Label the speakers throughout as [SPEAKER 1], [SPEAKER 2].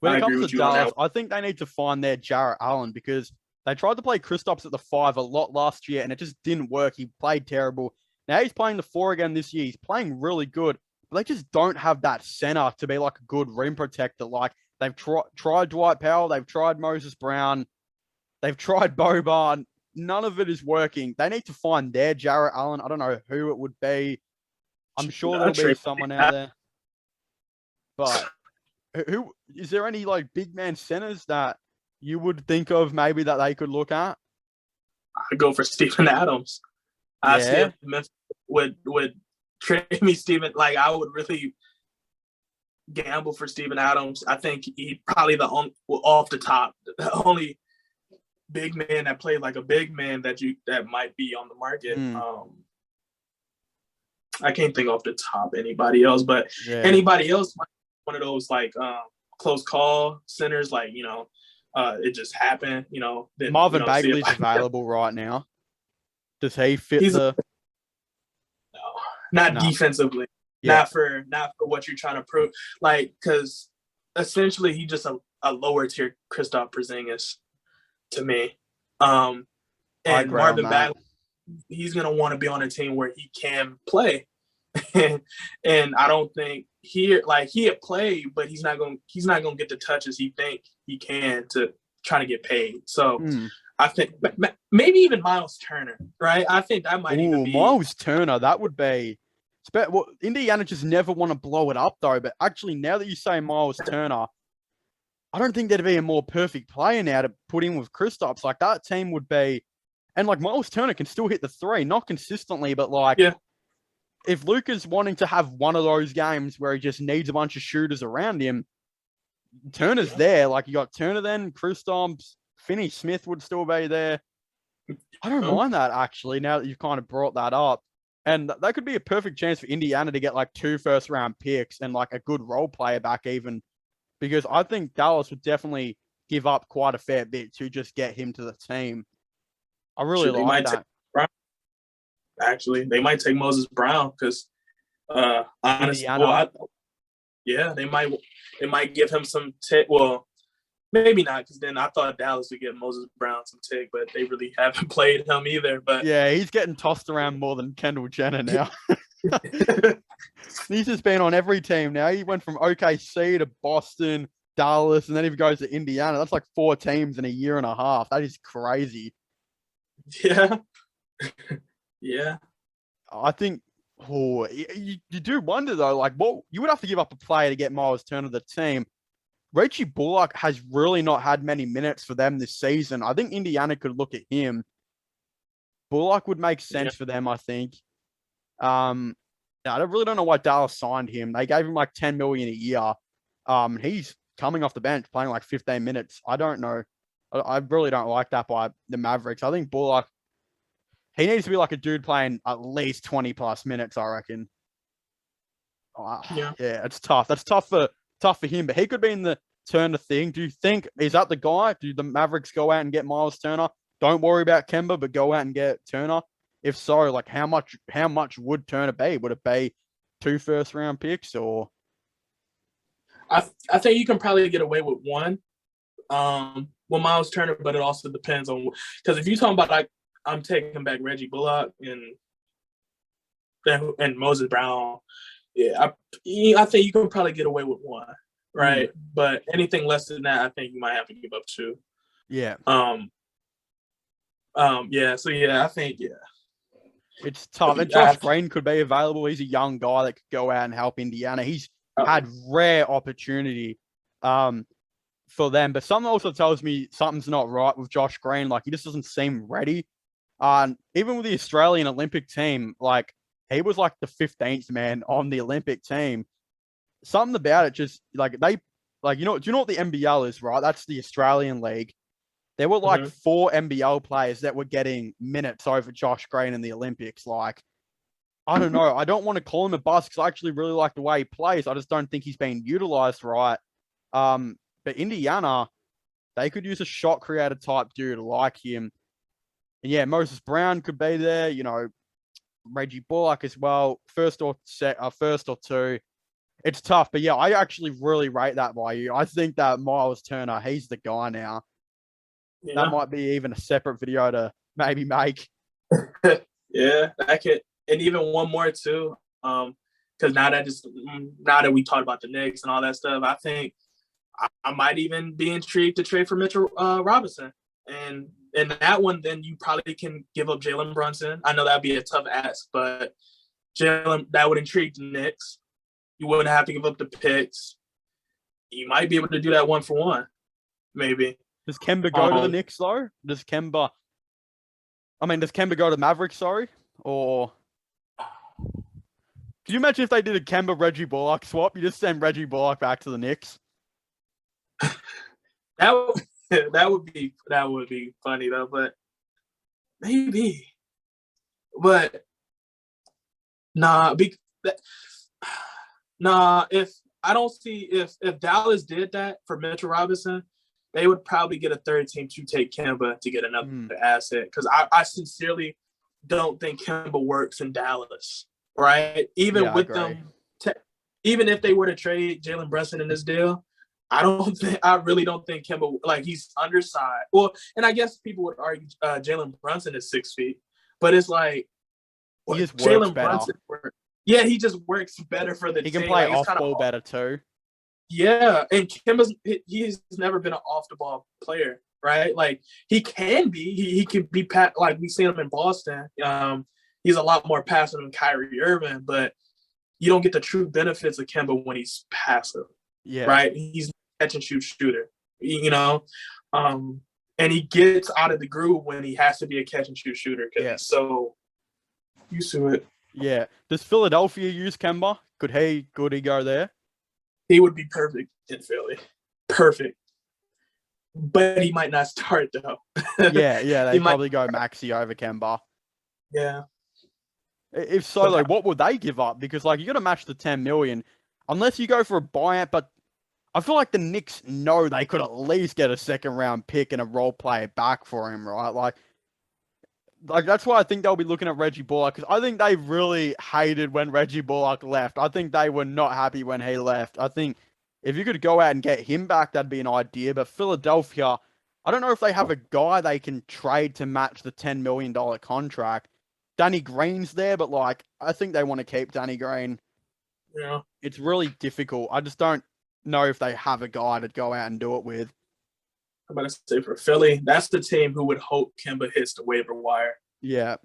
[SPEAKER 1] When
[SPEAKER 2] I
[SPEAKER 1] it
[SPEAKER 2] agree
[SPEAKER 1] comes to
[SPEAKER 2] with you on
[SPEAKER 1] Dallas,
[SPEAKER 2] that.
[SPEAKER 1] I think they need to find their Jarrett Allen because they tried to play Kristaps at the 5 a lot last year and it just didn't work. He played terrible. Now he's playing the 4 again this year. He's playing really good, but they just don't have that center to be like a good rim protector. Like they've tried Dwight Powell, they've tried Moses Brown, they've tried Boban. None of it is working. They need to find their Jarrett Allen. I don't know who it would be. I'm sure there'll be
[SPEAKER 2] Trade.
[SPEAKER 1] someone out there, but who is there any like big man centers that you would think of maybe that they could look at?
[SPEAKER 2] I go for Steven Adams. I see
[SPEAKER 1] Yeah,
[SPEAKER 2] if Memphis would trade me Steven. Like I would really gamble for Steven Adams. I think he probably the only off the top, the only big man that played like a big man that might be on the market.
[SPEAKER 1] mm,
[SPEAKER 2] I can't think off the top anybody else, but
[SPEAKER 1] yeah.
[SPEAKER 2] anybody else, one of those like close call centers, like it just happened. Then
[SPEAKER 1] Marvin
[SPEAKER 2] see if
[SPEAKER 1] Bagley's
[SPEAKER 2] I can get.
[SPEAKER 1] available right now. Does he fit
[SPEAKER 2] He's
[SPEAKER 1] the?
[SPEAKER 2] no, not
[SPEAKER 1] No.
[SPEAKER 2] defensively,
[SPEAKER 1] Yeah,
[SPEAKER 2] not for what you're trying to prove. Like because essentially he just a lower tier Kristaps Porzingis to me.
[SPEAKER 1] I
[SPEAKER 2] And
[SPEAKER 1] agree on
[SPEAKER 2] Marvin
[SPEAKER 1] that.
[SPEAKER 2] Bagley, he's gonna want to be on a team where he can play. And I don't think he had played, but he's not gonna get the touches he think he can to try to get paid. So
[SPEAKER 1] Hmm.
[SPEAKER 2] I think maybe even Myles Turner, right? I think that might even
[SPEAKER 1] Ooh,
[SPEAKER 2] be.
[SPEAKER 1] Miles Turner. That would be. Well, Indiana just never want to blow it up though. But actually, now that you say Miles Turner, I don't think there'd be a more perfect player now to put in with Kristaps. Like that team would be, and like Miles Turner can still hit the three, not consistently, but like
[SPEAKER 2] Yeah,
[SPEAKER 1] if Luka's wanting to have one of those games where he just needs a bunch of shooters around him, Turner's
[SPEAKER 2] yeah,
[SPEAKER 1] there. Like you got Turner, then Kristaps, Finney Smith would still be there. I don't mind that actually. Now that you've kind of brought that up, and that could be a perfect chance for Indiana to get like 2 first-round picks and like a good role player back even because I think Dallas would definitely give up quite a fair bit to just get him to the team. I really
[SPEAKER 2] shoot, they
[SPEAKER 1] like
[SPEAKER 2] might take
[SPEAKER 1] that.
[SPEAKER 2] Brown. Actually, they might take Moses Brown because honestly,
[SPEAKER 1] Indiana.
[SPEAKER 2] yeah, they might give him some well, maybe not, because then I thought Dallas would get Moses Brown some tick, but they really haven't played him either. But
[SPEAKER 1] Yeah, he's getting tossed around more than Kendall Jenner now. He's just been on every team now. He went from OKC to Boston, Dallas, and then he goes to Indiana. That's like 4 teams in a year and a half. That is crazy.
[SPEAKER 2] yeah, yeah,
[SPEAKER 1] I think you do wonder though, like what you would have to give up a player to get Myles Turner to the team. Reggie Bullock has really not had many minutes for them this season. I think Indiana could look at him. Bullock would make
[SPEAKER 2] yeah.
[SPEAKER 1] sense for them, I think. Um, I really don't know why Dallas signed him. They gave him like 10 million a year. He's coming off the bench playing like 15 minutes. I don't know. I really don't like that by the Mavericks. I think Bullock, he needs to be like a dude playing at least 20 plus minutes, I reckon. Oh,
[SPEAKER 2] Yeah.
[SPEAKER 1] yeah, it's tough. That's tough for him, but he could be in the Turner thing. Do you think is that the guy? Do the Mavericks go out and get Myles Turner? Don't worry about Kemba, but go out and get Turner. If so, like how much would Turner be? Would it be 2 first-round picks or
[SPEAKER 2] I think you can probably get away with one. With Myles Turner, but it also depends on because if you're talking about like I'm taking back Reggie Bullock and Moses Brown, yeah, I think you can probably get away with one,
[SPEAKER 1] mm,
[SPEAKER 2] right? But anything less than that, I think you might have to give up two.
[SPEAKER 1] yeah.
[SPEAKER 2] Um, yeah. So yeah, I think yeah.
[SPEAKER 1] It's tough. And Josh Green could be available. He's a young guy that could go out and help Indiana. He's
[SPEAKER 2] Uh,
[SPEAKER 1] had rare opportunity for them, but something also tells me something's not right with Josh Green. Like he just doesn't seem ready. Even with the Australian Olympic team, like he was like the 15th man on the Olympic team. Something about it just like they like do you know what the NBL is, right? That's the Australian League. There were like
[SPEAKER 2] mhm.
[SPEAKER 1] 4 NBL players that were getting minutes over Josh Green in the Olympics. Like, I don't know. I don't want to call him a bust because I actually really like the way he plays. I just don't think he's being utilized right. But Indiana, they could use a shot creator type dude like him. And yeah, Moses Brown could be there. Reggie Bullock as well. First or two. it's tough. But yeah, I actually really rate that by you. I think that Myles Turner, he's the guy now. That
[SPEAKER 2] Yeah.
[SPEAKER 1] might be even a separate video to maybe make.
[SPEAKER 2] Yeah, I could, and even one more too. Because now that we talked about the Knicks and all that stuff, I think I might even be intrigued to trade for Mitchell Robinson. And in that one, then you probably can give up Jalen Brunson. I know that'd be a tough ask, but that would intrigue the Knicks. You wouldn't have to give up the picks. You might be able to do that 1-for-1, maybe.
[SPEAKER 1] Does Kemba go to the Knicks though? Does Kemba go to Mavericks? Sorry, or could you imagine if they did a Kemba Reggie Bullock swap? You just send Reggie Bullock back to the Knicks.
[SPEAKER 2] That would be funny though, but maybe. But nah, if I don't see if Dallas did that for Mitchell Robinson, they would probably get a third team to take Kemba to get another asset. Because I sincerely don't think Kemba works in Dallas, right? Even with them, even if they were to trade Jalen Brunson in this deal, I really don't think Kemba, like, he's undersized. Well, and I guess people would argue Jalen Brunson is 6 feet, but it's like
[SPEAKER 1] Jalen Brunson.
[SPEAKER 2] Yeah, he just works better for the team.
[SPEAKER 1] He can play off ball better too.
[SPEAKER 2] Yeah, and he's never been an off the ball player, right? Like he can be, he could be like we see him in Boston. He's a lot more passive than Kyrie Irving, but you don't get the true benefits of Kemba when he's passive.
[SPEAKER 1] Yeah,
[SPEAKER 2] right. He's a catch and shoot shooter, and he gets out of the groove when he has to be a catch and shoot shooter because he's so used to it.
[SPEAKER 1] Yeah. Does Philadelphia use Kemba? Could he go there?
[SPEAKER 2] He would be perfect in Philly. Perfect. But he might not start though.
[SPEAKER 1] Yeah. They probably go Maxey over Kemba.
[SPEAKER 2] Yeah.
[SPEAKER 1] If so, like, what would they give up? Because like you got to match the 10 million, unless you go for a buyout. But I feel like the Knicks know they could at least get a second round pick and a role player back for him, right? Like that's why I think they'll be looking at Reggie Bullock, because I think they really hated when Reggie Bullock left. I think they were not happy when he left. I think if you could go out and get him back, that'd be an idea. But Philadelphia, I don't know if they have a guy they can trade to match the $10 million contract. Danny Green's there, but like I think they want to keep Danny Green.
[SPEAKER 2] Yeah.
[SPEAKER 1] It's really difficult. I just don't know if they have a guy to go out and do it with.
[SPEAKER 2] I'm about to say for Philly, that's the team who would hope Kemba hits the waiver wire.
[SPEAKER 1] Yeah.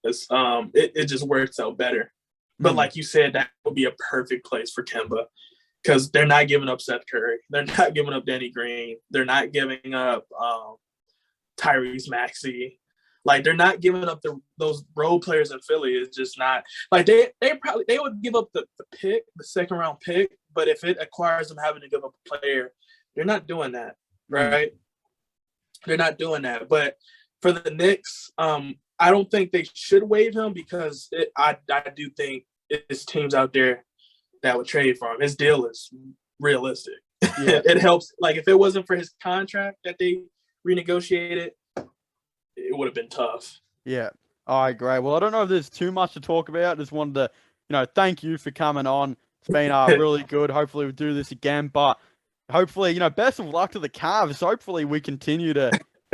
[SPEAKER 2] It's, it just works out better. But like you said, that would be a perfect place for Kemba because they're not giving up Seth Curry. They're not giving up Danny Green. They're not giving up Tyrese Maxey. Like, they're not giving up those role players in Philly. It's just not like they would give up the pick, the second round pick, but if it acquires them having to give up a player, they're not doing that. Right? They're not doing that. But for the Knicks, I don't think they should waive him because I do think it's teams out there that would trade for him. His deal is realistic. Yeah. It helps. Like, if it wasn't for his contract that they renegotiated, it would have been tough.
[SPEAKER 1] Yeah. All right, great. Well, I don't know if there's too much to talk about. Just wanted to, thank you for coming on. It's been really good. Hopefully we'll do this again, but hopefully, best of luck to the Cavs. Hopefully we continue to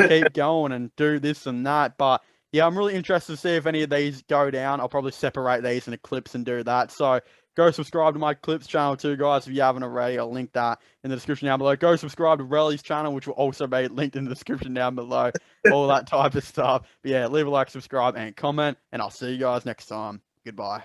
[SPEAKER 1] keep going and do this and that. But yeah, I'm really interested to see if any of these go down. I'll probably separate these into clips and do that. So go subscribe to my clips channel too, guys. If you haven't already, I'll link that in the description down below. Go subscribe to Relly's channel, which will also be linked in the description down below. All that type of stuff. But yeah, leave a like, subscribe, and comment. And I'll see you guys next time. Goodbye.